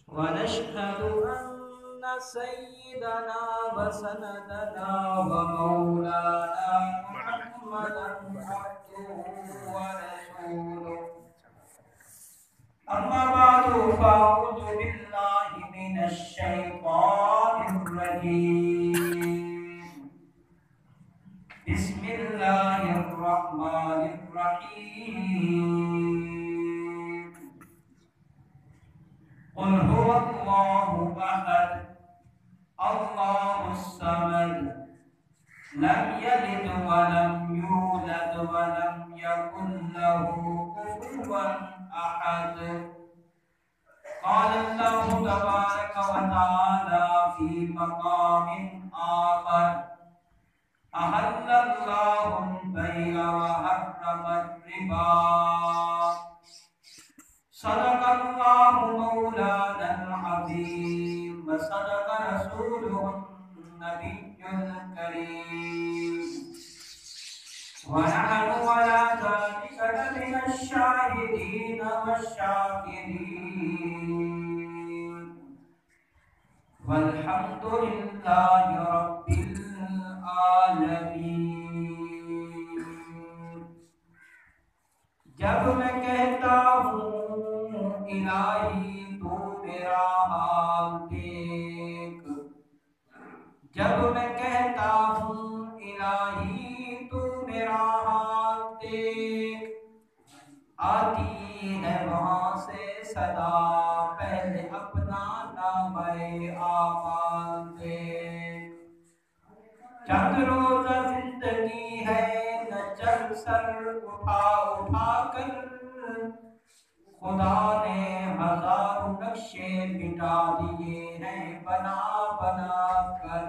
ونشهد أن سيدنا وسندنا ومولانا محمدا عبده ورسوله. أما بعد فأعوذ بالله من الشيطان الرجيم. بسم الله الرحمن الرحيم. قل هو الله أحد الله الصمد لم يلد ولم يولد ولم يكن له كفوا أحد. قال الله تبارك وتعالى في مقام آخر: أحل الله البيع وحرم الربا. صدق الله مولانا العظيم وصدق رسوله النبي الكريم. ونحن على ذلك لمن الشاهدين والشاكرين. والحمد لله رب العالمين. جب میں کہتا ہوں الہی تو میرا حال دیکھ، جب میں کہتا ہوں الہی تو میرا حال دیکھ، آتی ہے وہاں سے صدا پہلے اپنا نامہ اعمال دیکھ. چند روزہ زندگی ہے نہ چل سر اٹھا اٹھا کر، خدا نے ہزاروں نقشے مٹا دیے ہیں بنا بنا کر.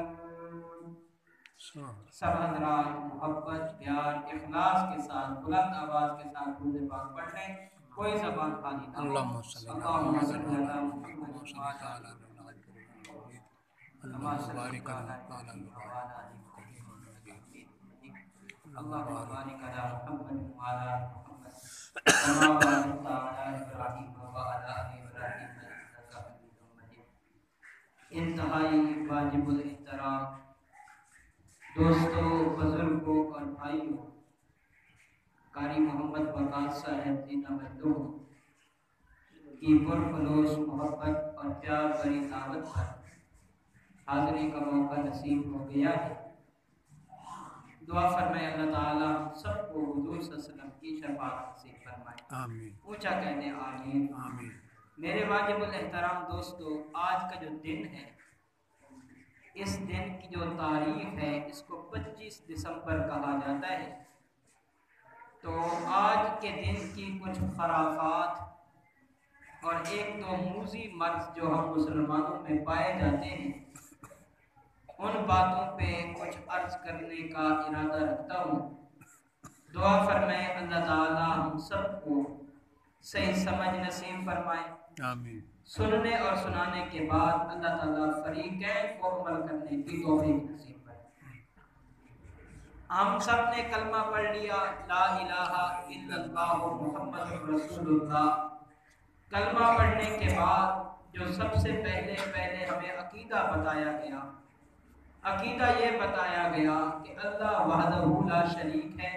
سب حضرات محبت پیار اخلاص کے ساتھ بلند آواز کے ساتھ درود پاک پڑھ لیں. کوئی زبان خالی نہ ہو. اللہم صلی علی محمد اللہم بارک علی اللہم بارک علی محمد وعلی محمد كما باركت على إبراهيم وعلى آل إبراهيم إنك حميد مجيد. انتہائی واجب الاحترام دوستوں، بزرگوں اور بھائیوں، قاری محمد وقاص صاحب زندہ مجدوح کی پرخلوص محبت اور پیار بھری دعوت پر حاضری کا موقع نصیب ہو گیا ہے. دعا فرمائے اللہ تعالیٰ سب کو حضور صلی اللہ علیہ وسلم کی شفاعت نصیب فرمائے. آمین. اونچا کہنے آمین. آمین. میرے واجب الاحترام دوستو، آج کا جو دن ہے، اس دن کی جو تاریخ ہے اس کو 25 دسمبر کہا جاتا ہے. تو آج کے دن کی کچھ خرافات اور ایک دو موذی مرض جو ہم مسلمانوں میں پائے جاتے ہیں، ان باتوں پہ کچھ عرض کرنے کا ارادہ رکھتا ہوں. دعا فرمائے اللہ تعالیٰ ہم سب کو صحیح سمجھ نصیب فرمائے. آمین. سننے اور سنانے کے بعد اللہ تعالیٰ فریقین کو عمل کرنے کی توفیق نصیب فرمائے. ہم سب نے کلمہ پڑھ لیا لا الہ الا اللہ محمد رسول اللہ. کلمہ پڑھنے کے بعد جو سب سے پہلے ہمیں عقیدہ بتایا گیا، عقیدہ یہ بتایا گیا کہ اللہ وحدہ لا شریک ہے،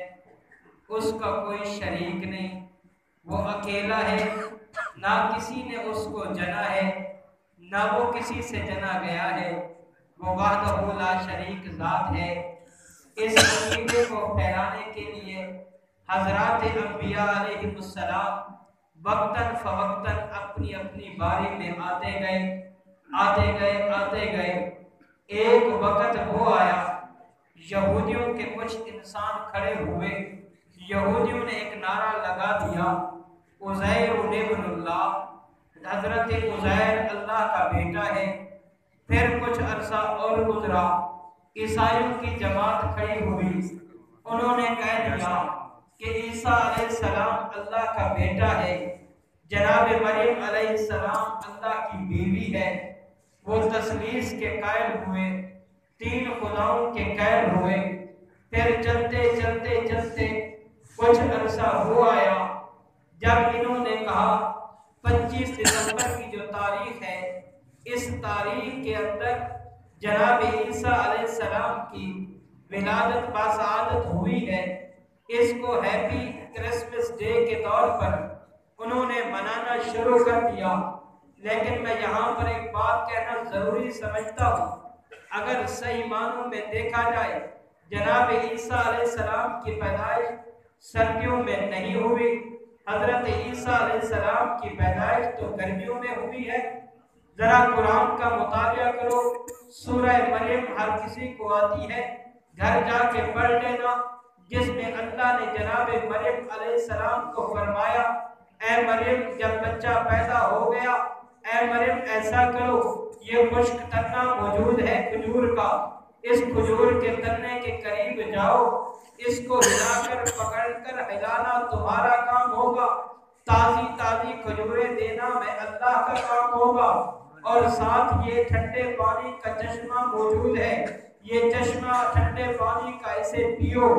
اس کا کوئی شریک نہیں، وہ اکیلا ہے، نہ کسی نے اس کو جنا ہے نہ وہ کسی سے جنا گیا ہے، وہ وحدہ لا شریک ذات ہے. اس عقیدے کو پھیلانے کے لیے حضرات انبیاء علیہ السلام وقتاً فوقتاً اپنی اپنی باری میں آتے گئے. ایک وقت وہ آیا، یہودیوں کے کچھ انسان کھڑے ہوئے، یہودیوں نے ایک نعرہ لگا دیا عزیر ابن اللہ، حضرت عزیر اللہ کا بیٹا ہے. پھر کچھ عرصہ اور گزرا، عیسائیوں کی جماعت کھڑی ہوئی، انہوں نے کہہ دیا کہ عیسیٰ علیہ السلام اللہ کا بیٹا ہے، جناب مریم علیہ السلام اللہ کی بیوی ہے. وہ تثلیث کے قائل ہوئے، 3 خداؤں کے قائل ہوئے. پھر چلتے کچھ عرصہ ہو آیا، جب انہوں نے کہا 25 دسمبر کی جو تاریخ ہے اس تاریخ کے اندر جناب عیسیٰ علیہ السلام کی ولادت باسعادت ہوئی ہے، اس کو ہیپی کرسمس ڈے کے طور پر انہوں نے منانا شروع کر دیا۔ لیکن میں یہاں پر ایک بات کہنا ضروری سمجھتا ہوں، اگر صحیح معنوں میں دیکھا جائے جناب عیسیٰ علیہ السلام کی پیدائش سردیوں میں نہیں ہوئی، حضرت عیسیٰ علیہ السلام کی پیدائش تو گرمیوں میں ہوئی ہے۔ ذرا قرآن کا مطالعہ کرو، سورہ مریم ہر کسی کو آتی ہے، گھر جا کے پڑھ لینا، جس میں اللہ نے جناب مریم علیہ السلام کو فرمایا، اے مریم جب بچہ پیدا ہو گیا، اے مریم ایسا کرو، یہ خشک تنا موجود ہے کھجور کا، اس کھجور کے تنے کے قریب جاؤ، اس کو ہلا کر پکڑ کر ہلانا تمہارا کام ہوگا، تازی تازی کھجوریں دینا میں اللہ کا کام ہوگا، اور ساتھ یہ ٹھنڈے پانی کا چشمہ موجود ہے، یہ چشمہ ٹھنڈے پانی کا اسے پیو،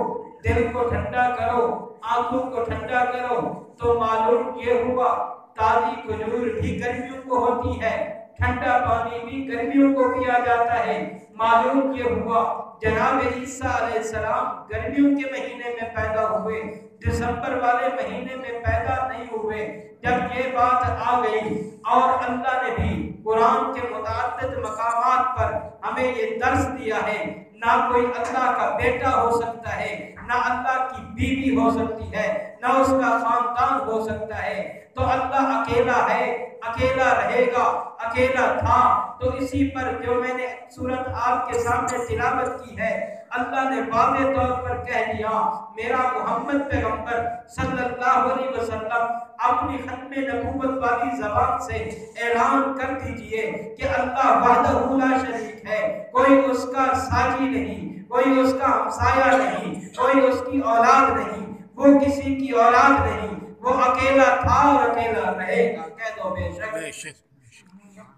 دل کو ٹھنڈا کرو، آنکھوں کو ٹھنڈا کرو۔ تو معلوم یہ ہوا تازی کھجور بھی گرمیوں کو ہوتی ہے، ٹھنڈا پانی بھی گرمیوں کو پیا جاتا ہے۔ معلوم یہ ہوا جناب عیسیٰ علیہ السلام گرمیوں کے مہینے میں پیدا ہوئے، دسمبر والے مہینے میں پیدا نہیں ہوئے۔ جب یہ بات آ گئی اور اللہ نے بھی قرآن کے متعدد مقامات پر ہمیں یہ درس دیا ہے، نہ کوئی اللہ کا بیٹا ہو سکتا ہے، نہ اللہ کی بیوی ہو سکتی ہے، نہ اس کا خاندان ہو سکتا ہے، تو اللہ اکیلا ہے، اکیلا رہے گا، اکیلا تھا۔ تو اسی پر جو میں نے سورت آپ کے سامنے تلاوت کی ہے، اللہ نے واضح طور پر کہہ دیا، میرا محمد پیغمبر صلی اللہ علیہ وسلم اپنی ختم نبوت والی زبان سے اعلان کر دیجئے کہ اللہ وحدہ لا شریک ہے، کوئی اس کا ساجی نہیں، کوئی اس کا ہمسایہ نہیں، کوئی اس کی اولاد نہیں، وہ کسی کی اولاد نہیں، وہ اکیلا تھا اور اکیلا رہے گا، کہہ دو بے شک۔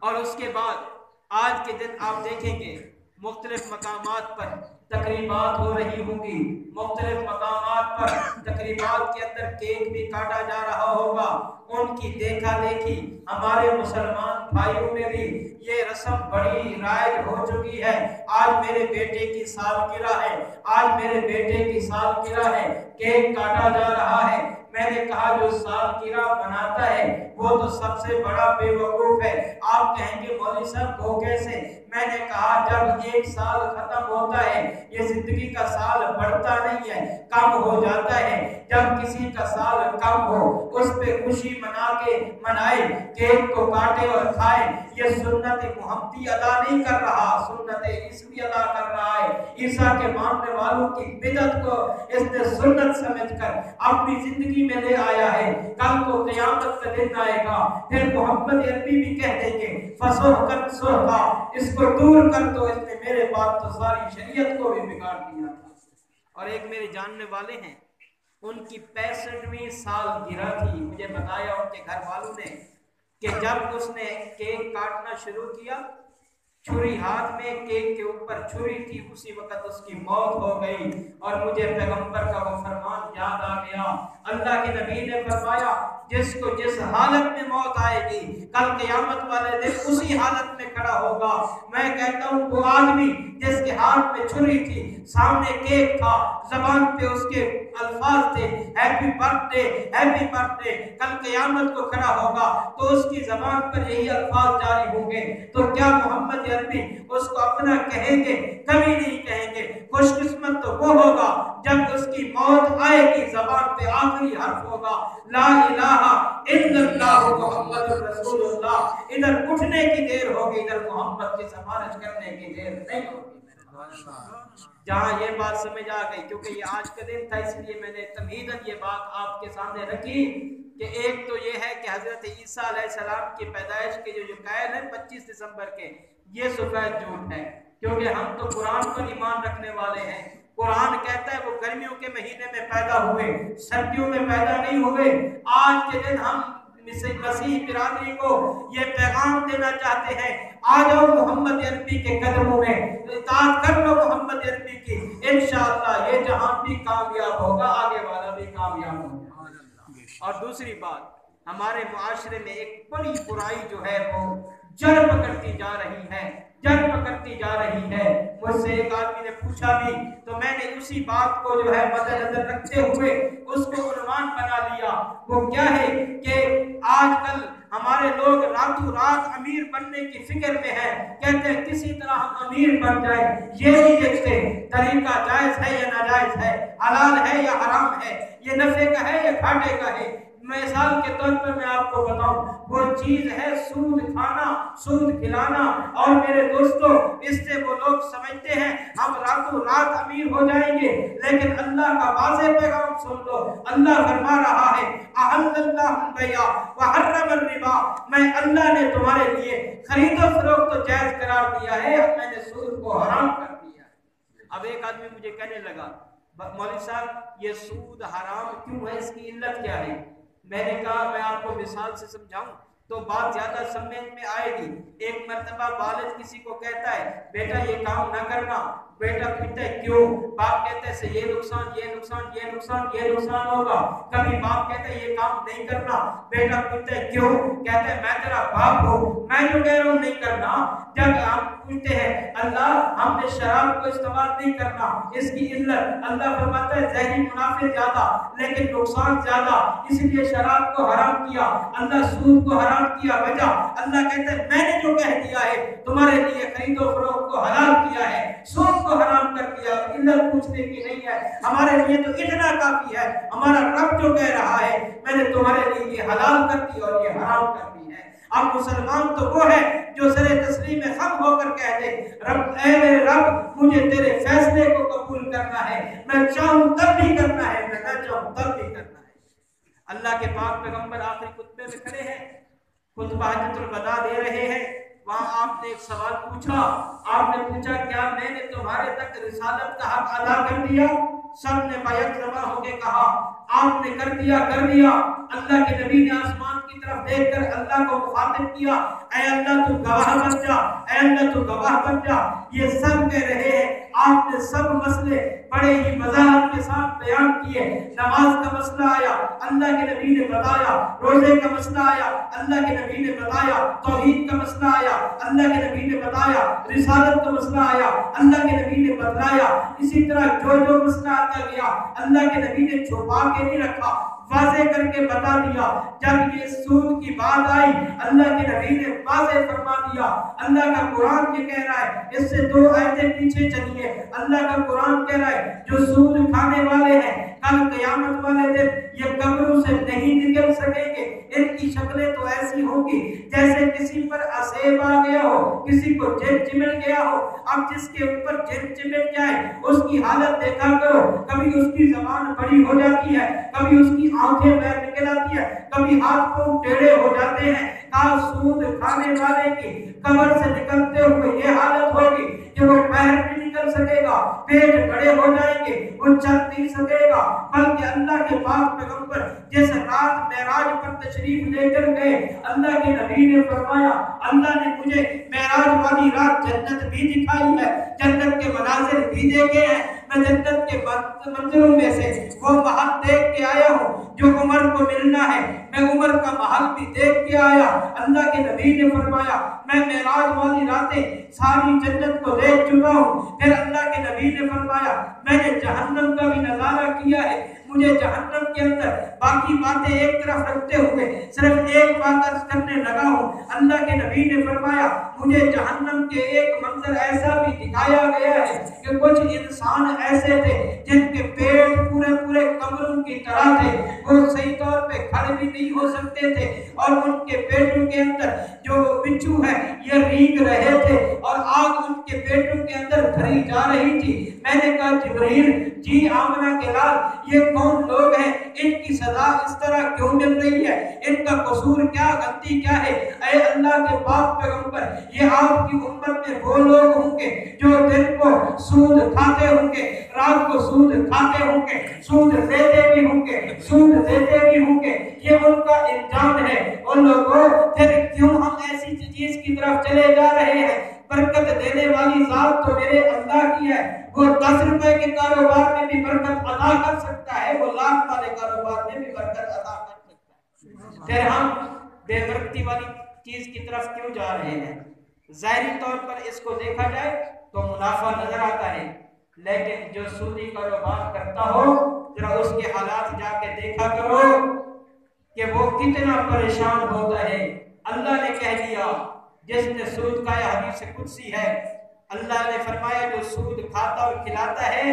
اور اس کے بعد آج کے دن آپ دیکھیں گے مختلف مقامات پر تقریبات ہو رہی ہوں گی، مختلف مقامات پر تقریبات کے اندر کیک بھی کاٹا جا رہا ہوگا، ان کی دیکھا دیکھی ہمارے مسلمان بھائیوں میں بھی یہ رسم بڑی رائج ہو چکی ہے۔ آج میرے بیٹے کی سالگرہ ہے، آج میرے بیٹے کی سالگرہ ہے، کیک کاٹا جا رہا ہے۔ میں نے کہا جو سالگرہ مناتا ہے وہ تو سب سے بڑا بے وقوف ہے۔ آپ کہیں گے مولوی صاحب وہ کیسے؟ میں نے کہا جب ایک سال ختم ہوتا ہے، یہ زندگی کا سال بڑھتا نہیں ہے، کم ہو جاتا ہے۔ جب کسی کا سال کم ہو اس پہ خوشی منائے، کیک کو کاٹے اور کھائے، یہ سنت محمدی ادا نہیں کر رہا، سنت عیسوی ادا کر رہا ہے۔ عیسیٰ کے ماننے والوں کی بدعت کو اس نے سنت سمجھ کر اپنی زندگی میں لے آیا ہے۔ کل کو قیامت کا دن آئے گا، پھر محمد عربی بھی کہہ دیں گے فسحقن سحقا، اس کو دور کر دو، اس نے میرے بعد تو ساری شریعت کو بھی بگاڑ دیا تھا۔ اور ایک میرے جاننے والے ہیں، ان کی 65ویں سالگرہ تھی، مجھے بتایا ان کے گھر والوں نے کہ جب اس نے کیک کاٹنا شروع کیا، چھری ہاتھ میں، کیک کے اوپر چھری تھی، اسی وقت اس کی موت ہو گئی۔ اور مجھے پیغمبر کا وہ فرمان یاد آ گیا، اللہ کے نبی نے فرمایا جس کو جس حالت میں موت آئے گی کل قیامت والے دن اسی حالت میں کھڑا ہوگا۔ میں کہتا ہوں وہ آدمی جس کے ہاتھ میں چھری تھی، سامنے کیک تھا، زبان پہ اس کے الفاظ تھے happy birth day happy birth day, کل قیامت کو کھڑا ہوگا تو اس کی زبان پر یہی الفاظ جاری ہوں گے، تو کیا محمد عربی اس کو اپنا کہیں گے؟ کبھی نہیں کہیں گے۔ خوش قسمت تو وہ ہوگا جب اس کی موت آئے گی، زبان پہ آخری حرف ہوگا لا الہ الا اللہ محمد رسول اللہ، ادھر اٹھنے کی دیر ہوگی، ادھر محمد کی سفارش کرنے کی دیر نہیں ہوگی۔ جہاں یہ بات سمجھ آ گئی، کیونکہ یہ آج کا دن تھا اس لیے میں نے تمہیداً یہ بات آپ کے سامنے رکھی کہ ایک تو یہ ہے کہ حضرت عیسیٰ علیہ السلام کی پیدائش کے جو قائل ہے 25 دسمبر کے، یہ سفید جھوٹ ہے، کیونکہ ہم تو قرآن پر ایمان رکھنے والے ہیں۔ قرآن کہتا ہے وہ گرمیوں کے مہینے میں پیدا ہوئے، سردیوں میں پیدا نہیں ہوئے۔ آج کے دن ہم مسیح برادری کو یہ پیغام دینا چاہتے ہیں، آ جاؤ محمد عربی کے قدموں میں، اطاعت کر لو محمد عربی کی، انشاءاللہ یہ جہان بھی کامیاب ہوگا، آگے والا بھی کامیاب ہوگا۔ اور دوسری بات، ہمارے معاشرے میں ایک بڑی برائی جو ہے وہ جلب کرتی جا رہی ہے، جلب کرتی جا رہی ہے۔ مجھ سے ایک آدمی نے پوچھا بھی تو میں نے اسی بات کو جو ہے مد نظر رکھتے ہوئے اس کو عنوان بنا لیا۔ وہ کیا ہے کہ آج کل ہمارے لوگ راتوں رات امیر بننے کی فکر میں ہیں، کہتے ہیں کسی طرح ہم امیر بن جائیں، یہ نہیں دیکھتے طریقہ جائز ہے یا ناجائز ہے، حلال ہے یا حرام ہے، یہ نفع کا ہے یا گھاٹے کا ہے۔ مثال کے طور پر میں آپ کو بتاؤں، وہ چیز ہے سود کھانا، سود کھلانا۔ اور میرے دوستو، اس سے وہ لوگ سمجھتے ہیں ہم راتوں رات امیر ہو جائیں گے، لیکن اللہ کا واضح پیغام سن لو۔ اللہ فرما رہا ہے احل اللہ البیع وحرم الربا، میں اللہ نے تمہارے لیے خرید و فروخت جائز قرار دیا ہے، میں نے سود کو حرام کر دیا۔ اب ایک آدمی مجھے کہنے لگا مولوی صاحب یہ سود حرام کیوں ہے، اس کی علت کیا ہے؟ میں نے کہا میں آپ کو مثال سے سمجھاؤں تو بات زیادہ سمجھ میں آئے گی۔ ایک مرتبہ والد کسی کو کہتا ہے بیٹا یہ کام نہ کرنا، بیٹا کہتا ہے کیوں؟ باپ کہتا ہے یہ نقصان یہ نقصان یہ نقصان یہ نقصان ہوگا۔ کبھی باپ کہتا ہے یہ کام نہیں کرنا، بیٹا کہتا ہے کیوں؟ کہتا ہے میں تیرا باپ ہوں، میں جو کہہ رہا ہوں نہیں کرنا۔ جب آپ پوچھتے ہیں اللہ ہم نے شراب کو استعمال نہیں کرنا، اس کی علت اللہ فرماتا ہے ظاہری منافع زیادہ لیکن نقصان زیادہ، اس لیے شراب کو حرام کیا، اللہ سود کو حرام کیا۔ وجہ اللہ کہتا ہے میں نے جو کہہ دیا ہے تمہارے لیے خرید و فروخت کو حلال کیا ہے، سود کو حرام کر دیا۔ علت پوچھنے کی نہیں ہے، ہمارے لیے تو اتنا کافی ہے، ہمارا رب جو کہہ رہا ہے میں نے تمہارے لیے یہ حلال کر دی اور یہ حرام کر دی ہے۔ اب مسلمان تو وہ ہے جو سر تسلیم خم ہو کر کہہ دے رب اے میرے رب مجھے تیرے فیصلے کو قبول کرنا ہے، میں چاہوں تب بھی کرنا ہے، میں نہ چاہوں تب بھی کرنا ہے۔ اللہ کے پاک پیغمبر آخری خطبے میں کھڑے ہیں، خطبہ حجۃ الوداع دے رہے ہیں، وہاں آپ نے ایک سوال پوچھا، آپ نے پوچھا کیا میں نے تمہارے تک رسالت کا حق ادا کر دیا؟ سب نے بیک زباں ہو کے کہا آپ نے کر دیا کر دیا۔ اللہ کے نبی نے آسمان کی طرف دیکھ کر اللہ کو مخاطب کیا اے اللہ تو گواہ بن جا، اے اللہ تو گواہ بن جا۔ یہ سب کہہ رہے ہیں آپ نے سب مسئلے بڑے ہی وضاحت کے ساتھ بیان کیے۔ نماز کا مسئلہ آیا اللہ کے نبی نے بتایا، روزے کا مسئلہ آیا اللہ کے نبی نے بتایا، توحید کا مسئلہ آیا اللہ کے نبی نے بتایا، رسالت کا مسئلہ آیا اللہ کے نبی نے بتلایا۔ اسی طرح جو جو مسئلہ آتا گیا اللہ کے نبی نے چھپا کے نہیں رکھا، واضح کر کے بتا دیا۔ جب یہ سود کی بات آئی اللہ کے نبی نے واضح فرما دیا۔ اللہ کا قرآن یہ کہہ رہا ہے، اس سے 2 آیتیں پیچھے چلیے، اللہ کا قرآن کہہ رہا ہے جو سود کھانے والے ہیں کل قیامت والے دن یہ قبروں سے نہیں نکل سکیں گے، ان کی شکلیں تو ایسی ہوں گی جیسے کسی پر اسیب آ گیا ہو، کسی کو جن چمٹ گیا ہو۔ اب جس کے اوپر جن چمٹ جائے اس کی حالت دیکھا کرو، کبھی اس کی زبان بڑی ہو جاتی ہے، کبھی اس کی آنکھیں باہر نکل آتی ہے، کبھی ہاتھ پاؤں ٹیڑھے ہو جاتے ہیں۔ کاش سود کھانے والے کی قبر سے نکلتے ہوئے یہ حالت ہوگی کہ وہ باہر نہیں نکل سکے گا، پیٹ بڑے ہو جائیں گے، وہ چل نہیں سکے گا۔ بلکہ اللہ کے پاک پیغمبر جس رات معراج پر تشریف لے کر گئے اللہ کے نبی نے فرمایا اللہ نے مجھے معراج والی رات جنت بھی دکھائی ہے، جنت کے مناظر بھی دیکھے ہیں، میں جنت کے منظروں میں سے وہ محل دیکھ کے آیا ہوں جو عمر کو ملنا ہے، میں عمر کا محل بھی دیکھ کے آیا۔ اللہ کے نبی نے فرمایا میں معراج والی راتیں ساری جنت کو دیکھ چکا ہوں۔ پھر اللہ کے نبی نے فرمایا میں نے جہنم کا بھی نظارہ کیا ہے، مجھے جہنم کے اندر باقی باتیں ایک طرف رکھتے ہوئے صرف ایک بات عرض کرنے لگا ہوں۔ اللہ کے نبی نے فرمایا مجھے جہنم کے ایک منظر ایسا بھی دکھایا گیا ہے کہ کچھ انسان ایسے تھے جن کے پیٹ پورے پورے کمروں کی طرح تھے، وہ صحیح طور پہ کھڑے بھی نہیں ہو سکتے تھے، اور ان کے پیٹوں کے اندر جو بچھو ہے یہ رینگ رہے تھے اور آگ ان کے پیٹوں کے اندر بھری جا رہی تھی۔ میں نے کہا جبرائیل جی آمنہ کے لال یہ کون لوگ ہیں، ان کی سزا اس طرح کیوں مل رہی ہے، ان کا قصور کیا، غلطی کیا ہے؟ اے اللہ کے پاک پیغمبر یہ آپ کی امت میں وہ لوگ ہوں گے جو دن کو سود کھاتے ہوں گے، رات کو سود کھاتے ہوں گے، سود دیتے بھی ہوں گے، سود دیتے بھی ہوں گے، یہ ان کا انجام ہے۔ ان لوگوں پھر کیوں ہم ایسی چیز کی طرف چلے جا رہے ہیں؟ برکت دینے والی ذات تو میرے اللہ کی ہے، وہ 10 روپے کے کاروبار میں بھی برکت عطا کر سکتا ہے، وہ لاکھ والے کاروبار میں بھی برکت عطا کر سکتا ہے۔ پھر ہم بے برکتی والی چیز کی طرف کیوں جا رہے ہیں؟ ظاہری طور پر اس کو دیکھا جائے تو منافع نظر آتا ہے، لیکن جو سودی کاروبار کرتا ہو ذرا اس کے حالات جا کے دیکھا کرو کہ وہ کتنا پریشان ہوتا ہے۔ اللہ نے کہہ دیا جس نے سود کھایا، حدیث قدسی ہے، اللہ نے فرمایا جو سود کھاتا اور کھلاتا ہے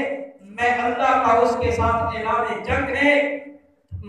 میں اللہ کا اس کے ساتھ اعلان جنگ ہے،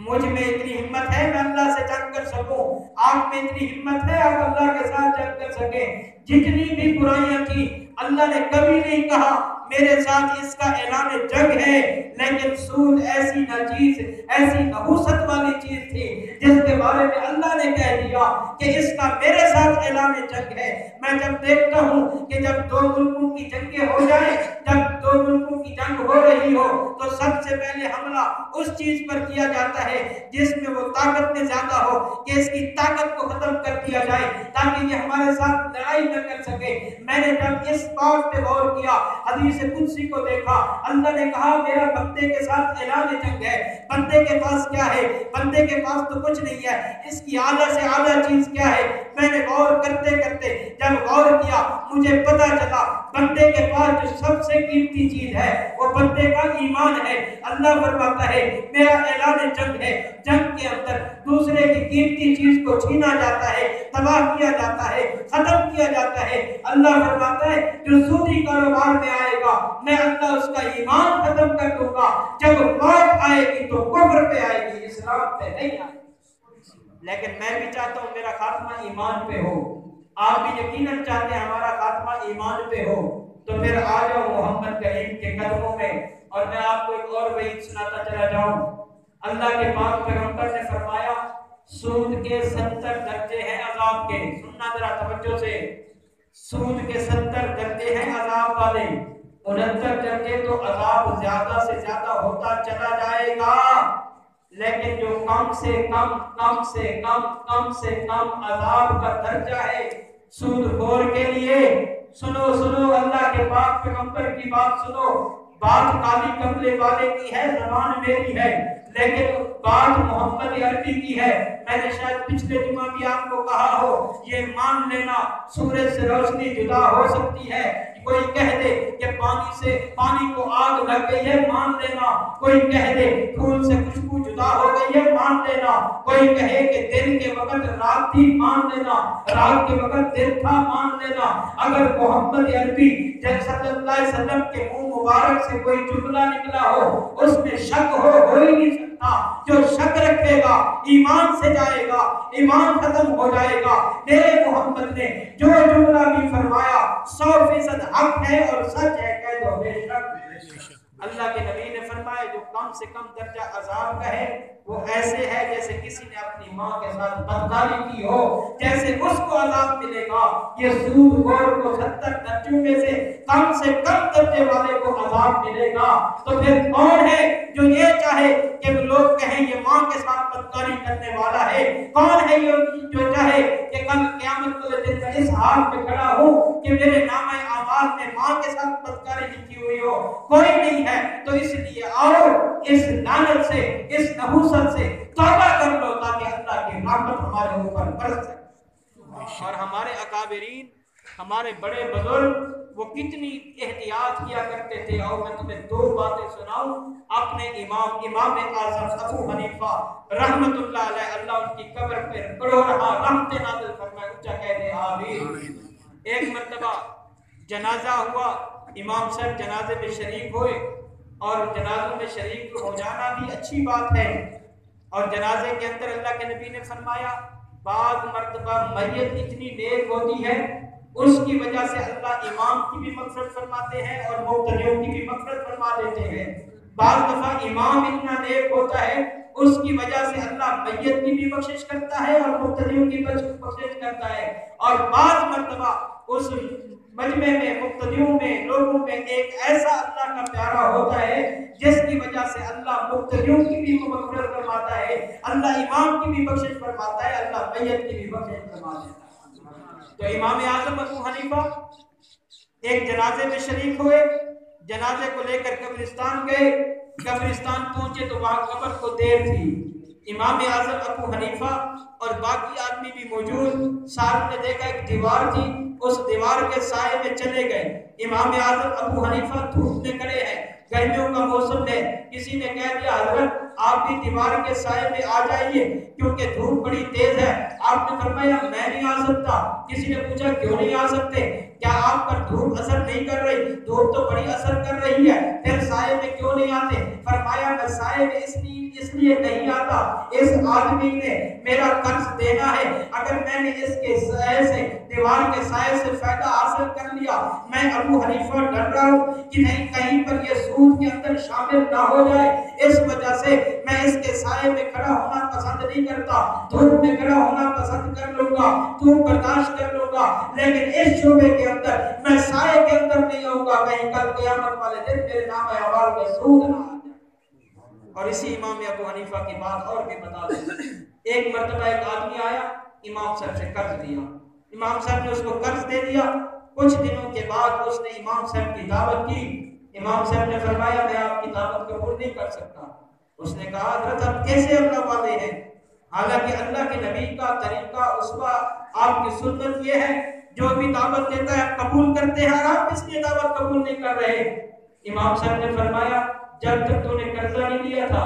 مجھ میں اتنی ہمت ہے میں اللہ سے جنگ کر سکوں، آپ میں اتنی ہمت ہے آپ اللہ کے ساتھ جنگ کر سکیں۔ جتنی بھی برائیاں تھی اللہ نے کبھی نہیں کہا میرے ساتھ اس کا اعلان جنگ ہے، لیکن سود ایسی ناچیز ایسی نحوست والی چیز تھی جس کے بارے میں اللہ نے کہہ دیا کہ اس کا میرے ساتھ اعلان جنگ ہے۔ میں جب دیکھتا ہوں کہ جب دو ملکوں کی جنگیں ہو جائیں، جب دو ملکوں کی جنگ ہو رہی ہو تو سب سے پہلے حملہ اس چیز پر کیا جاتا ہے جس میں وہ طاقت میں زیادہ ہو کہ اس کی طاقت کو ختم کر دیا جائے تاکہ یہ ہمارے ساتھ لڑائی نہ کر سکے۔ میں نے جب اس بات پہ غور کیا، حدیث قدسی کو دیکھا، اللہ نے کہا میرا بندے کے ساتھ اعلان جنگ ہے۔ بندے کے پاس کیا ہے؟ بندے کے پاس تو کچھ نہیں ہے، اس کی اعلیٰ سے اعلیٰ چیز کیا ہے؟ میں نے غور کرتے کرتے جب غور کیا مجھے پتا چلا بندے کے پاس جو سب سے قیمتی چیز ہے وہ بندے کا ایمان ہے۔ اللہ فرماتا ہے میرا اعلان جنگ ہے، جنگ کے اندر دوسرے کی قیمتی چیز کو چھینا جاتا ہے، تباہ کیا جاتا ہے، ختم کیا جاتا ہے۔ اللہ فرماتا ہے جو سودی کاروبار میں آئے گا میں اللہ اس کا ایمان ختم کر دوں گا، جب موت آئے گی تو کفر پہ آئے گی، اسلام پہ نہیں آئے گی۔ لیکن میں بھی چاہتا ہوں میرا خاتمہ ایمان پہ ہو، آپ بھی یقیناً چاہتے ہیں ہمارا خاتمہ ایمان پہ ہو، تو پھر آ جاؤ محمد کریم کے قدموں میں۔ اور میں آپ کو ایک اور وعید سناتا چلا جاؤں، اللہ کے پاک پیغمبر نے فرمایا سود کے 70 درجے ہیں عذاب کے، سننا ذرا توجہ سے، سود کے 70 درجے ہیں عذاب والے، 69 درجے تو عذاب زیادہ سے زیادہ ہوتا چلا جائے گا، لیکن جو کم سے کم کم سے کم کم سے کم عذاب کا درجہ ہے سود خور کے لیے، سنو سنو اللہ کے پاک پیغمبر کی بات سنو، بات کالی کملے والے کی ہے، زبان میری ہے، لیکن بات محمد عربی کی ہے۔ میں نے شاید پچھلے جمعہ بھی آپ کو کہا ہو یہ مان لینا سورج سے روشنی جدا ہو سکتی ہے، کوئی کہہ دے کہ پانی کو آگ لگ گئی ہے مان لینا، کوئی کہہ دے پھول سے خوشبو جدا ہو گئی ہے مان لینا، کوئی کہے کہ دن کے وقت رات تھی مان لینا، رات کے وقت دن تھا مان لینا۔ اگر محمد عربی صلی اللہ علیہ وسلم کے منہ مبارک سے کوئی جملہ نکلا ہو اس میں شک ہو ہی نہیں سکتا، جو شک رکھے گا ایمان سے جائے گا، ایمان ختم ہو جائے گا۔ میرے محمد نے جو جملہ بھی فرمایا 100% حق ہے اور سچ ہے، کہہ دو بے شک۔ اللہ کے نبی نے فرمایا جو کم سے کم درجہ عذاب کا ہے وہ ایسے ہے جیسے کسی نے اپنی ماں کے ساتھ بدکاری کی ہو، جیسے اس کو عذاب ملے گا، یہ سود خور کو 70 درجوں میں سے کم درجے والے کو عذاب ملے گا۔ تو پھر کون ہے جو یہ چاہے کہ لوگ کہیں یہ ماں کے ساتھ بدکاری کرنے والا ہے؟ کون ہے یہ جو چاہے کہ کل قیامت کے دن میں اس حال پہ کھڑا ہوں کہ میرے نامہ اعمال میں ماں کے ساتھ بدکاری لکھی ہوئی ہو؟ کوئی نہیں ہے۔ تو اس لیے آؤ اس لعنت سے، اس نحوست سے توبہ کر لو تاکہ اللہ کی رحمت ہمارے اوپر برس سکے۔ اور ہمارے اکابرین، ہمارے بڑے بزرگ وہ کتنی احتیاط کیا کرتے تھے، اور میں تمہیں 2 باتیں سناؤں اپنے امام اعظم ابو حنیفہ رحمت اللہ علیہ، اللہ ان کی قبر پہ کروڑ رحمت نازل فرمائے، اونچا کہہ دے آمین۔ ایک مرتبہ جنازہ ہوا، امام صاحب جنازے میں شریک ہوئے، اور جنازوں میں شریک ہو جانا بھی اچھی بات ہے، اور جنازے کے اندر اللہ کے نبی نے فرمایا بعض مرتبہ میت اتنی نیک ہوتی ہے اس کی وجہ سے اللہ امام کی بھی مغفرت فرماتے ہیں اور مبتدیوں کی بھی مغفرت فرما دیتے ہیں۔ بعض دفعہ امام اتنا نیک ہوتا ہے اس کی وجہ سے اللہ میت کی بھی بخشش کرتا ہے اور مبتدیوں کی بخشش کرتا ہے، اور بعض مرتبہ اس مجمع میں مبتدیوں میں لوگوں میں ایک ایسا اللہ کا پیارا ہوتا ہے جس کی وجہ سے اللہ مبتدیوں کی بھی مغفرت فرماتا ہے، اللہ امام کی بھی بخشش فرماتا ہے، اللہ میت کی بھی بخشش فرما دیتا ہے۔ تو امام اعظم ابو حنیفہ ایک جنازے میں شریک ہوئے، جنازے کو لے کر قبرستان گئے، قبرستان پہنچے تو وہاں قبر کو دیر تھی، امام اعظم ابو حنیفہ اور باقی آدمی بھی موجود. صاحب نے دیکھا ایک دیوار تھی, اس دیوار کے سائے میں چلے گئے. امام اعظم ابو حنیفہ دھوپ میں کھڑے ہیں, گرمیوں کا موسم ہے. کسی نے کہہ دیا حضرت آپ بھی دیوار کے سائے میں آ جائیے کیونکہ دھوپ بڑی تیز ہے. آپ نے فرمایا میں نہیں آ سکتا. کسی نے پوچھا کیوں نہیں آ سکتے, کیا آپ پر دھوپ اثر نہیں کر رہی؟ دھوپ تو بڑی اثر کر رہی ہے, پھر سائے میں کیوں نہیں آتے؟ فرمایا میں سائے میں اس لیے نہیں آتا, اس آدمی نے میرا قرض دینا ہے. اگر میں نے اس کے سائے سے, دیوار کے سائے سے فائدہ حاصل کر لیا, میں ابو حنیفہ ڈر رہا ہوں کہ نہیں کہیں پر یہ سود کے اندر شامل نہ ہو جائے. اس وجہ سے میں اس کے سائے میں کھڑا ہونا پسند نہیں کرتا. دھوپ میں کھڑا ہونا پسند کر لوں گا, دھوپ برداشت کر لوں گا, لیکن اس شعبے کے اندر میں سائے کے اندر نہیں آؤں گا, کہیں کل قیامت والے دن میرے نام احوال میں سود نہ آ جائے. اور اسی امام ابو حنیفہ کی بات اور بھی بتا دیں. ایک مرتبہ ایک آدمی آیا, امام صاحب سے قرض دیا. امام صاحب نے اس کو قرض دے دیا. کچھ دنوں کے بعد اس نے امام صاحب کی دعوت کی. امام صاحب نے فرمایا میں آپ کی دعوت قبول نہیں کر سکتا. اس نے کہا حضرت آپ کیسے اللہ والے ہیں, حالانکہ اللہ کے نبی کا طریقہ اسوہ آپ کی سنت یہ ہے جو بھی دعوت دیتا ہے قبول کرتے ہیں, اور آپ اس کی دعوت قبول نہیں کر رہے. امام صاحب نے فرمایا جب تک تو نے قرضہ نہیں لیا تھا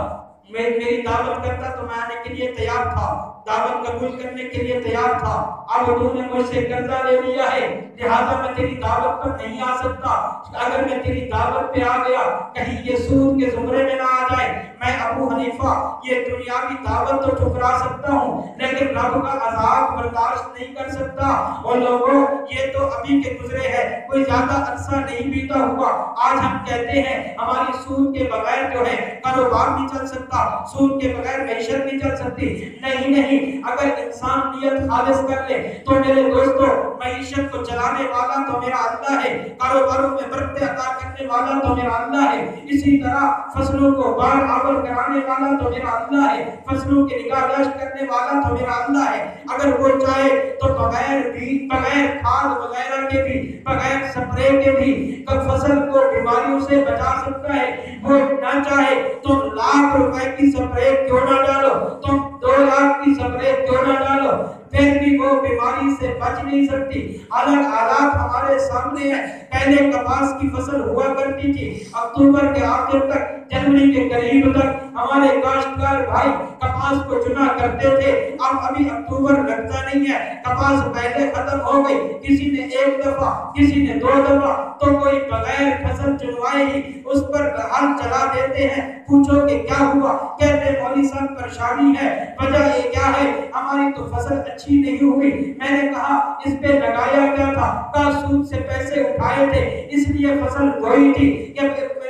میری دعوت کرتا تو میں آنے کے لیے تیار تھا, دعوت قبول کرنے کے لیے تیار تھا. اب تو نے مجھ سے قرضہ لے لیا ہے, لہذا میں تیری دعوت پر نہیں آ سکتا. اگر میں تیری دعوت پہ آ گیا کہیں یہ سود کے زمرے میں نہ آ جائے. میں ابو حنیفہ یہ دنیاوی دعوت تو ٹھکرا سکتا ہوں لیکن رب کا عذاب برداشت نہیں کر سکتا. اور لوگوں یہ تو ابھی کے گزرے ہیں, کوئی زیادہ عرصہ نہیں بیتا ہوا. آج ہم کہتے ہیں ہماری سود کے بغیر جو ہے کاروبار نہیں چل سکتا, سود کے بغیر معیشت نہیں چل سکتی. نہیں, اگر انسان نیت خالص کر لے تو میرے دوستو معیشت کو چلانے والا تو میرا اللہ ہے, کاروباروں میں برکت عطا کرنے والا تو میرا اللہ ہے. اسی طرح فصلوں کو باڑ آور کرانے والا تو میرا اللہ ہے, فصلوں کی نگہداشت کرنے والا تو میرا اللہ ہے. اگر وہ چاہے تو بغیر بیج, بغیر کھاد وغیرہ کے بھی, بغیر سپرے کے بھی فصل کو بیماریوں سے بچا سکتا ہے. وہ نہ چاہے تم ₹1,00,000 کی سپرے کیوں نہ ڈالو, تم 2,00,000 کی سپرے کیوں نہ ڈالو, پھر بھی وہ بیماری سے بچ نہیں سکتی. حالات ہمارے سامنے ہیں. پہلے کپاس کی فصل ہوا کرتی تھی, اکتوبر کے آخر تک, جنوری کے قریب تک ہمارے کاشتکار بھائی کپاس کو چنا کرتے تھے. اب ابھی اکتوبر لگتا نہیں ہے, کپاس پہلے ختم ہو گئی. کسی نے 1 دفعہ, کسی نے 2 دفعہ, تو کوئی بغیر فصل چنوائے ہی اس پر ہل چلا دیتے ہیں. پوچھو کہ کیا ہوا, کہتے مولوی صاحب پریشانی ہے. وجہ یہ کیا ہے, ہماری تو فصل اچھی نہیں ہوئی. میں نے کہا اس پہ لگایا کیا تھا, کا سود سے پیسے اٹھائے تھے اس لیے فصل بوئی تھی کہ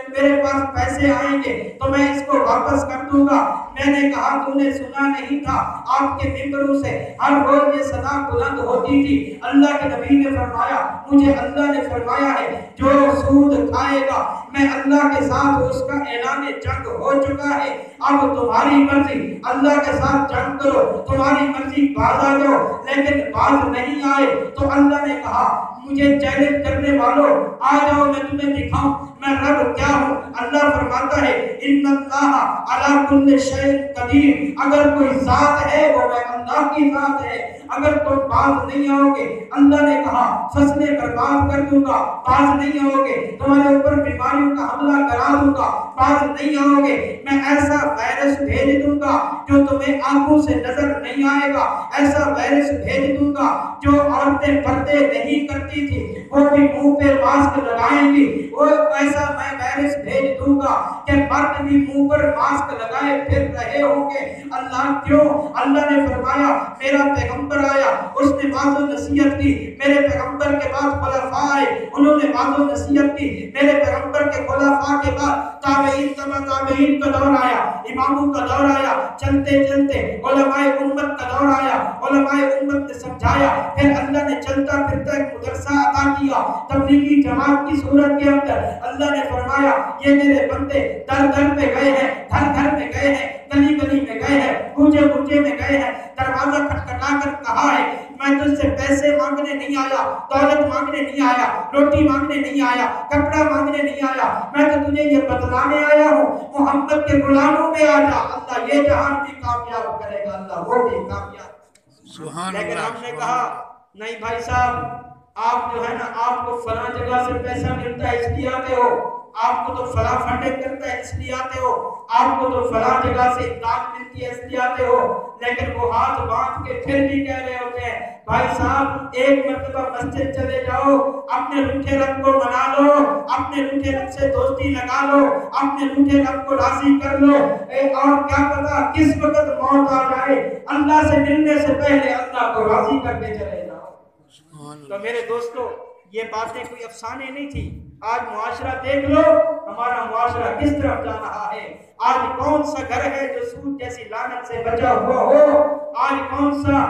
میرے پاس پیسے آئیں گے تو میں اس کو واپس کر دوں گا. میں نے کہا تو نے سنا نہیں تھا, آپ کے ممبروں سے ہر روز یہ صدا بلند ہوتی تھی. اللہ کے نبی نے فرمایا, مجھے اللہ نے فرمایا ہے جو سود کھائے گا میں اللہ کے ساتھ, اس کا اعلان جنگ ہو چکا ہے. اب تمہاری مرضی, اللہ کے ساتھ جنگ کرو, تمہاری مرضی باز آ جاؤ, لیکن باز نہیں آئے تو اللہ نے کہا مجھے چیلنج کرنے والوں آ جاؤ میں تمہیں دکھاؤں میں رب کیا ہوں. اللہ فرماتا ہے ان اللہ علی کل شیء قدیر, اگر کوئی ذات ہے وہ میں اللہ کی ذات ہے. اگر تم باز نہیں آؤ گے, اللہ نے کہا فصلیں برباد کر دوں گا, باز نہیں آؤ گے, تمہارے اوپر بیماریوں کا حملہ کرا دوں گا, باز نہیں آؤ گے, میں ایسا وائرس بھیج دوں گا جو تمہیں آنکھوں سے نظر نہیں آئے گا, ایسا وائرس بھیج دوں گا جو عورتیں پردے نہیں کرتی تھی وہ بھی منہ پہ ماسک لگائیں گی, وہ ایسا میں وائرس بھیج دوں گا کہ مرد بھی منہ پر ماسک لگائے پھر رہے ہوں گے. اللہ کیوں, اللہ نے فرمایا میرا پیغمبر آیا, اس نے واضح نصیحت کی, میرے پیغمبر کے بعد خلفاء آئے, انہوں نے واضح نصیحت کی, میرے پیغمبر کے خلفاء کے بعد تابعین تبع تابعین کا دور آیا, اماموں کا دور آیا, چلتے چلتے علماء امت کا دور آیا, علماء امت نے سمجھایا, پھر اللہ نے چلتا پھرتا ایک مدرسہ عطا کیا تبلیغی جماعت کی صورت کے اندر. اللہ نے فرمایا یہ میرے بندے در در پہ گئے ہیں, گھر گھر میں گئے ہیں, گلی گلی میں گئے ہیں, کوچے کوچے میں گئے ہیں, دروازہ کھٹکھٹا کر کہا ہے میں تجھ سے پیسے مانگنے نہیں آیا, دولت مانگنے نہیں آیا, روٹی مانگنے نہیں آیا, کپڑا مانگنے نہیں آیا, میں تو تجھے یہ بتلانے آیا ہوں محمد کے غلاموں میں آ جا. اللہ یہ جہان بھی کامیاب کرے گا, اللہ وہ بھی کامیاب. لیکن ہم نے کہا نہیں بھائی صاحب آپ جو ہے نا آپ کو فلاں جگہ سے پیسہ ملتا ہے اس لیے آتے ہو، آپ کو تو فلاں فنڈنگ کرتا ہے اس لیے آتے ہو، آپ کو تو فلاں جگہ سے امداد ملتی ہے اس لیے آتے ہو، لیکن وہ ہاتھ باندھ کے پھر بھی کہہ رہے ہوتے ہیں بھائی صاحب ایک مرتبہ مسجد چلے جاؤ، اپنے روٹھے رب کو منا لو، اپنے روٹھے رب سے دوستی لگا لو، اپنے روٹھے رب کو راضی کر لو، اور کیا پتا کس وقت موت آ جائے، اللہ سے ملنے سے پہلے اللہ کو راضی کر کے چلے جاؤ۔ تو میرے دوستو یہ باتیں کوئی افسانے نہیں تھی، آج معاشرہ دیکھ لو ہمارا معاشرہ کس طرف جا رہا ہے، آج کون سا گھر ہے جو سود جیسی لعنت سے بچا ہوا ہو، آج کون سا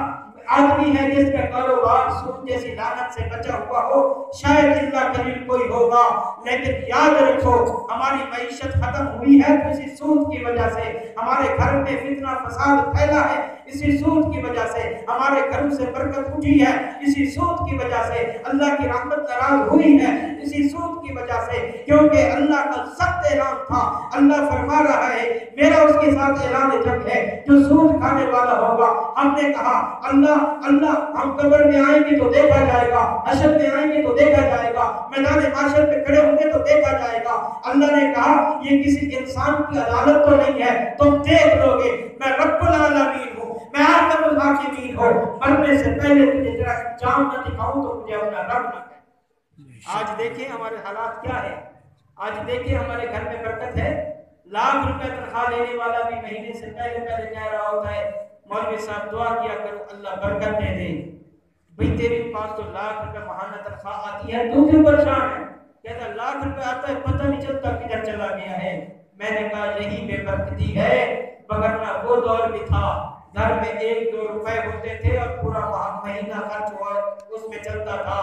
آدمی ہے جس کا کاروبار سود جیسی لعنت سے بچا ہوا ہو، شاید اللہ قلیل کوئی ہوگا، لیکن یاد رکھو ہماری معیشت ختم ہوئی ہے تو اسی سود کی وجہ سے، ہمارے گھر میں فتنہ فساد پھیلا ہے اسی سود کی وجہ سے، ہمارے گھروں سے برکت اٹھی ہے اسی سود کی وجہ سے، اللہ کی رحمت ناراض ہوئی ہے اسی سود کی وجہ سے، کیونکہ اللہ کا سخت اعلان تھا، اللہ فرما رہا ہے میرا اس کے ساتھ اعلان جنگ ہے جو سود کھانے والا ہوگا۔ ہم نے کہا اللہ ہم قبر میں آئیں گے تو دیکھا جائے گا، حشر میں آئیں گے تو دیکھا جائے گا، میدان محشر پہ کھڑے ہوں گے تو دیکھا جائے گا۔ اللہ نے کہا یہ کسی انسان کی عدالت تو نہیں ہے، تم دیکھ لو گے، میں رب العالمین ہوں، میں احکم الحاکمین ہوں، مرنے سے پہلے تجھے تیرا انجام نہ دکھاؤں تو مجھے اپنا رب نہ کہے۔ آج دیکھیں ہمارے حالات کیا ہے، آج دیکھیں ہمارے گھر میں برکت ہے، لاکھ روپے تنخواہ لینے والا بھی مہینے سے پہلے کہہ رہا ہوتا ہے مولوی صاحب دعا کیا کرو اللہ برکت دے دے، بھئی تیرے پاس تو لاکھ روپے ماہانہ تنخواہ آتی ہے تو کیوں پریشان ہے؟ کہتا لاکھ روپے آتا ہے پتہ نہیں چلتا کدھر چلا گیا ہے۔ میں نے کہا یہی بے برکتی ہے، وگرنہ وہ دور بھی تھا گھر میں 1-2 روپے ہوتے تھے اور پورا مہینہ خرچ ہوا اس میں چلتا تھا۔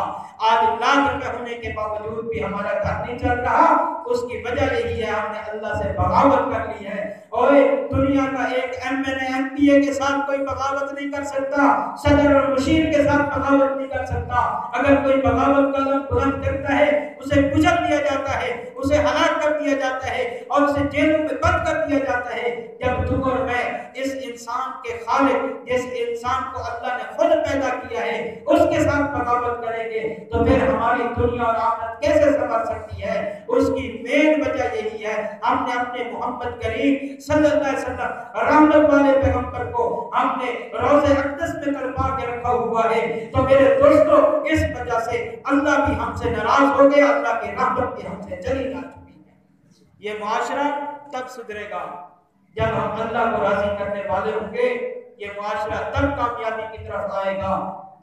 آج لاکھ روپے ہونے کے باوجود بھی ہمارا گھر نہیں چل رہا، اس کی وجہ یہی ہے ہم نے اللہ سے بغاوت کر لی ہے۔ اور دنیا کا ایک MLA MPA کے ساتھ کوئی بغاوت نہیں کر سکتا، صدر اور مشیر کے ساتھ بغاوت نہیں کر سکتا، اگر کوئی بغاوت کا قلم بلند کرتا ہے اسے کچل دیا جاتا ہے، اسے ہلاک کر دیا جاتا ہے اور اسے جیلوں میں بند کر دیا جاتا ہے۔ جب تم اور میں اس انسان کے خالق جس انسان کو اللہ نے خود پیدا کیا ہے اس کے ساتھ بغاوت کریں گے تو پھر ہماری دنیا اور آخرت کیسے سنور سکتی ہے؟ اس کی مین وجہ یہی ہے ہم نے اپنے محمد کریم صلی اللہ علیہ وسلم رحمت والے پیغمبر کو ہم نے روضہ اقدس میں تڑپا کے رکھا ہوا ہے۔ تو میرے دوستو اس وجہ سے اللہ بھی ہم سے ناراض ہو گیا، اللہ کی رحمت بھی ہم سے چلی جا چکی ہے۔ یہ معاشرہ تب سدھرے گا جب ہم اللہ کو راضی کرنے والے ہوں گے، یہ معاشرہ تب کامیابی کی طرف آئے گا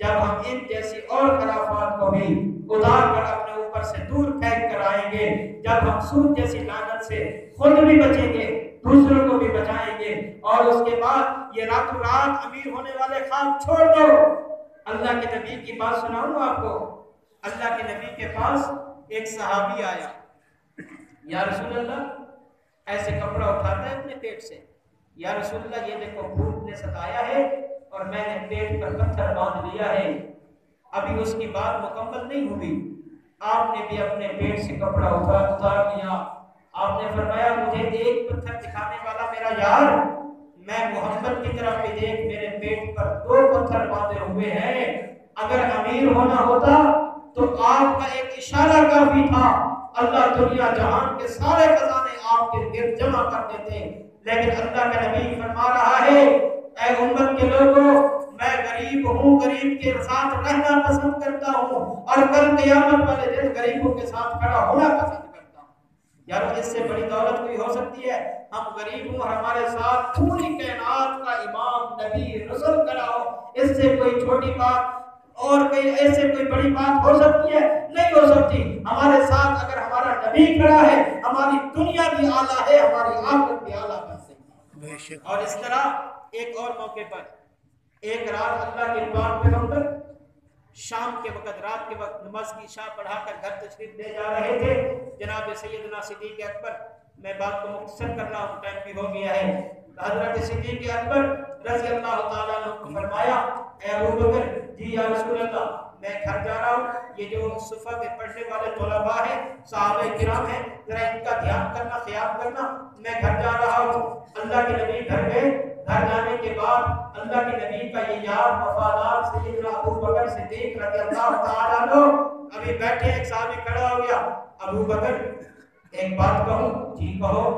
جب ہم ان جیسی اور خرافات کو بھی اتار کر اپنے اوپر سے دور پھینک کر آئیں گے، جب ہم سود جیسی لعنت سے خود بھی بچیں گے دوسروں کو بھی بچائیں گے، اور اس کے بعد یہ راتوں رات امیر ہونے والے خواب چھوڑ دو۔ اللہ کے نبی کی بات سناؤں آپ کو، اللہ کے نبی کے پاس ایک صحابی آیا، یا رسول اللہ ایسے کپڑا اٹھاتا ہے اپنے پیٹ سے، یا رسول اللہ یہ دیکھو بھوک نے ستایا ہے اور میں نے پیٹ پر پتھر باندھ لیا ہے، ابھی اس کی بات مکمل نہیں ہوئی، آپ نے بھی اپنے پیٹ سے کپڑا اتار لیا، آپ نے فرمایا مجھے ایک پتھر دکھانے والا میرا یار، میں محمد کی طرف بھی دیکھ میرے پیٹ پر 2 پتھر باندھے ہوئے ہیں، اگر امیر ہونا ہوتا تو آپ کا ایک اشارہ کافی تھا، اللہ دنیا جہان کے سارے خزانے آپ کے گرد جمع کر دیتے، لیکن اللہ کا نبی فرما رہا ہے اے امت کے لوگوں میں غریب ہوں، غریب کے ساتھ رہنا پسند کرتا ہوں اور کل قیامت والے دن غریبوں کے ساتھ کھڑا ہونا پسند کرتا ہوں۔ یار اس سے بڑی دولت کوئی ہو سکتی ہے؟ ہم غریب ہوں اور ہمارے ساتھ پوری کائنات کا امام نبی رسول کھڑا ہو، اس سے کوئی چھوٹی بات اور ایسے کوئی بڑی بات ہو سکتی ہے؟ نہیں ہو سکتی۔ ہمارے ساتھ اگر ہمارا نبی کھڑا ہے ہماری دنیا بھی اعلیٰ ہے، ہماری آخرت بھی اعلیٰ بن سکتی ہے۔ اور اس طرح ایک اور موقع پر ایک رات اللہ کے پاک پیغمبر شام کے وقت رات کے وقت نماز کی عشاء پڑھا کر گھر تشریف لے جا رہے تھے، جناب سیدنا صدیق اکبر، میں بات کو مختصر کر رہا ہوں ٹائم بھی ہو گیا ہے، حضرت صدیق اکبر رضی اللہ تعالیٰ عنہ کو فرمایا اے ابو بکر جی یا رسول اللہ میں گھر جا رہا ہوں. یہ جو صفحہ کے پڑھنے والے طلباء ہیں، صحابہ کرام ہیں، ذرا ان کا دھیان کرنا، خیال کرنا. میں گھر جا رہا ہوں. اللہ کے نبی گھر گئے. گھر جانے کے بعد اللہ کے نبی کا یہ یار وفادار سیدنا ابو بکر صدیق رضی اللہ تعالیٰ عنہ ابھی بیٹھے. ایک صحابی کھڑا ہو گیا. ابو بکر ایک بات کہوں؟ جی کہو.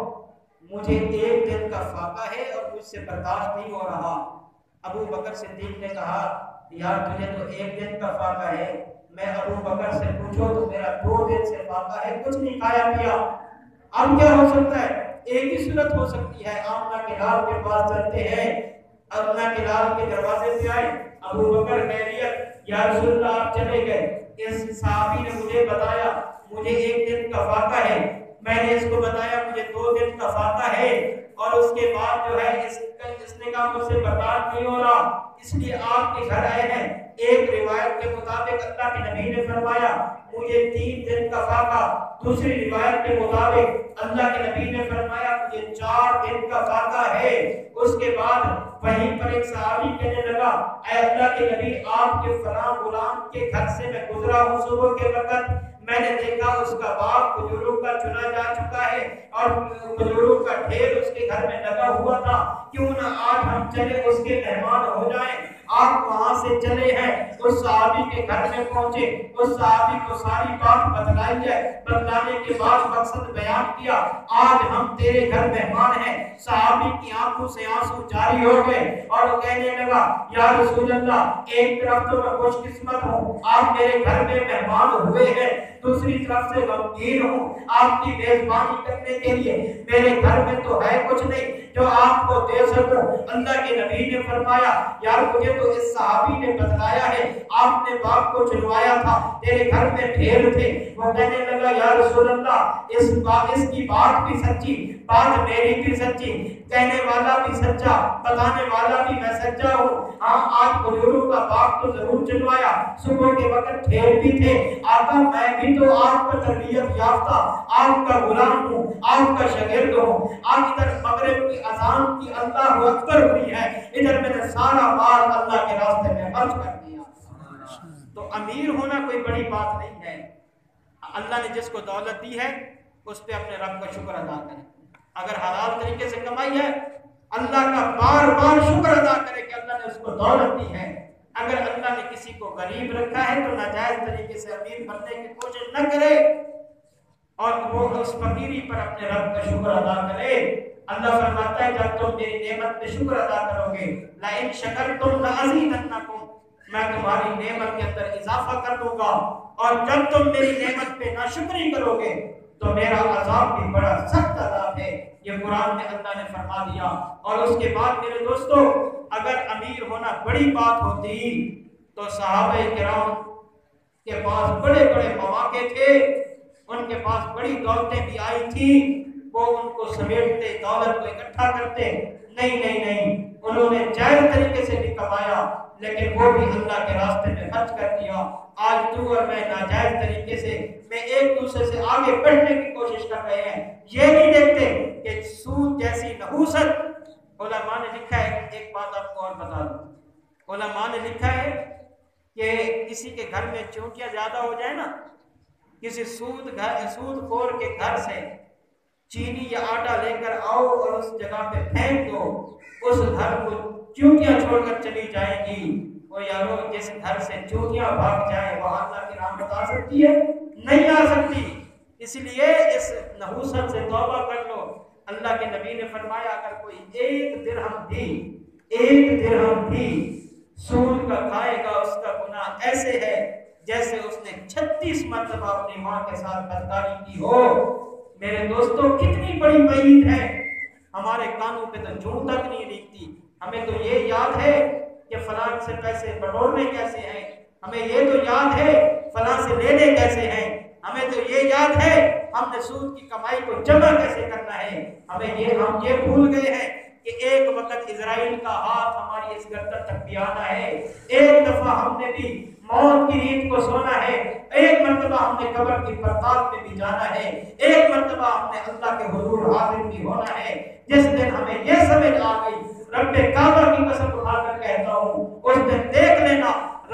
مجھے ایک دن کا فاقہ ہے اور مجھ سے برداشت نہیں ہو رہا. ابو بکر صدیق نے کہا یار تجھے تو ایک دن کا فاقہ ہے، میں ابو بکر سے پوچھو تو میرا 2 دن سے فاقہ ہے، کچھ نہیں کھایا پیا. اب کیا ہو سکتا ہے؟ ایک ہی صورت ہو سکتی ہے. آمنہ کے لال کے پاس چلتے ہیں. آمنہ کے لال کے دروازے پہ آئے. ابو بکر خیریت؟ یا رسول اللہ آپ چلے گئے. اس صحابی نے مجھے بتایا مجھے 1 دن کا فاقہ ہے. میں نے اس کو بتایا مجھے 2 دن کا فاقہ ہے، اور اس کے بعد جو ہے اس نے کہا مجھ سے برداشت نہیں ہو رہا، اس لیے آپ کے گھر آئے ہیں. ایک روایت کے مطابق اللہ کے نبی نے فرمایا مجھے 3 دن کا فاقہ. دوسری روایت کے مطابق اللہ کے نبی نے فرمایا مجھے 4 دن کا فاقہ ہے. اس کے بعد وہیں پر ایک صحابی کہنے لگا اے اللہ کے نبی آپ کے فلاں غلام کے گھر سے میں گزرا ہوں صبح کے وقت، میں نے دیکھا اس کا باغ کھجوروں کا چنا جا چکا ہے اور کھجوروں کا ڈھیر اس کے گھر میں لگا ہوا تھا. کیوں نہ آج ہم چلے اس کے مہمان ہو جائیں. آپ وہاں سے چلے ہیں. اس صحابی کے گھر میں پہنچے. اس صحابی کو ساری بات بتلائی ہے. بتلانے کے بعد مقصد بیان کیا آج ہم تیرے گھر مہمان ہیں. صحابی کی آنکھوں سے آنسو جاری ہو گئے اور وہ کہنے لگا یا رسول اللہ ایک طرف تو میں خوش قسمت ہوں آپ میرے گھر میں مہمان ہوئے ہیں، دوسری طرف سے غمگین ہوں آپ کی میزبانی کرنے کے لیے میرے گھر میں تو ہے کچھ نہیں جو آپ کو دے سکوں. اللہ کے نبی نے فرمایا یار مجھے تو اس صحابی نے بتلایا ہے آپ نے باغ کو چنوایا تھا، تیرے گھر میں ڈھیر تھے. وہ کہنے لگا یا رسول اللہ اس کی بات بھی سچی، بات میری بھی سچی، کہنے والا بھی سچا، بتانے والا بھی میں سچا ہوں. ہاں آج کھجوروں کا باغ تو ضرور چنوایا، صبح کے وقت ڈھیر بھی تھے. آقا میں بھی تو آپ کا تربیت یافتہ آپ کا غلام ہوں، آپ کا شاگرد ہوں. آج ادھر مغرب کی اذان کی اللہ اکبر ہوئی ہے، ادھر میں نے سارا مال اللہ کے راستے میں خرچ کر دیا. تو امیر ہونا کوئی بڑی بات نہیں ہے. اللہ نے جس کو دولت دی ہے اس پہ اپنے رب کا شکر ادا کریں. اگر حلال طریقے سے کمائی ہے اللہ کا بار بار شکر ادا کرے کہ اللہ نے اس کو دولت دی ہے. اگر اللہ نے کسی کو غریب رکھا ہے تو ناجائز طریقے سے امیر بننے کی کوشش نہ کرے اور وہ اس فقیری پر اپنے رب کا شکر ادا کرے. اللہ فرماتا ہے جب تم میری نعمت پہ شکر ادا کرو گے لئن شکرتم لازیدنکم، میں تمہاری نعمت کے اندر اضافہ کر دوں گا، اور جب تم میری نعمت پہ ناشکری کرو گے تو میرا عذاب بھی بڑا سخت عذاب ہے. یہ قرآن میں اللہ نے فرما دیا. اور اس کے بعد میرے دوستو اگر امیر ہونا بڑی بات ہوتی تو صحابہ کرام کے پاس بڑے بڑے مواقع تھے، ان کے پاس بڑی دولتیں بھی آئی تھی، وہ ان کو سمیٹتے دولت کو اکٹھا کرتے. نہیں انہوں نے جائز طریقے سے بھی کمایا لیکن وہ بھی اللہ کے راستے میں خرچ کر دیا. آج تو اور میں ناجائز طریقے سے میں ایک دوسرے سے آگے بڑھنے کی کوشش کر رہے ہیں، یہ نہیں دیکھتے کہ سود جیسی نحوست. علماء نے لکھا ہے، ایک بات آپ کو اور بتا دوں، علماء نے لکھا ہے کہ کسی کے گھر میں چونٹیاں زیادہ ہو جائے نا، کسی سود خور کے گھر سے چینی یا آٹا لے کر آؤ اور اس جگہ پہ پھینک دو، اس گھر کو چونٹیاں چھوڑ کر چلی جائیں گی. وہ یارو جس گھر سے چونٹیاں بھاگ جائے وہاں اللہ کی رحمت آ سکتی ہے؟ نہیں آ سکتی. اس لیے اس نحوست سے توبہ کر لو. اللہ کے نبی نے فرمایا اگر کوئی ایک درہم بھی سود کا کھائے گا اس کا گناہ ایسے ہے جیسے اس نے 36 مرتبہ اپنی ماں کے ساتھ بدکاری کی ہو. میرے دوستوں کتنی بڑی وعید ہے. ہمارے کانوں پہ تو جوں تک نہیں ریگتی. ہمیں تو یہ یاد ہے کہ فلاں سے پیسے بٹورنے کیسے ہیں، ہمیں یہ تو یاد ہے فلاں سے لینے کیسے ہیں، ہمیں تو یہ یاد ہے ہم نے سود کی کمائی کو جمع کیسے کرنا ہے. ہم یہ بھول گئے ہیں کہ ایک وقت اسرائیل کا ہاتھ ہماری اس گردن تک بھی آنا ہے. ایک دفعہ ہم نے بھی موت کی نیند کو سونا ہے. ایک مرتبہ ہم نے قبر کی پڑتال پہ بھی جانا ہے. ایک مرتبہ ہم نے اللہ کے حضور حاضر بھی ہونا ہے. جس دن ہمیں یہ سمجھ آ گئی، رب کعبہ کی قسم اٹھا کر کہتا ہوں، اس دن دیکھ لینا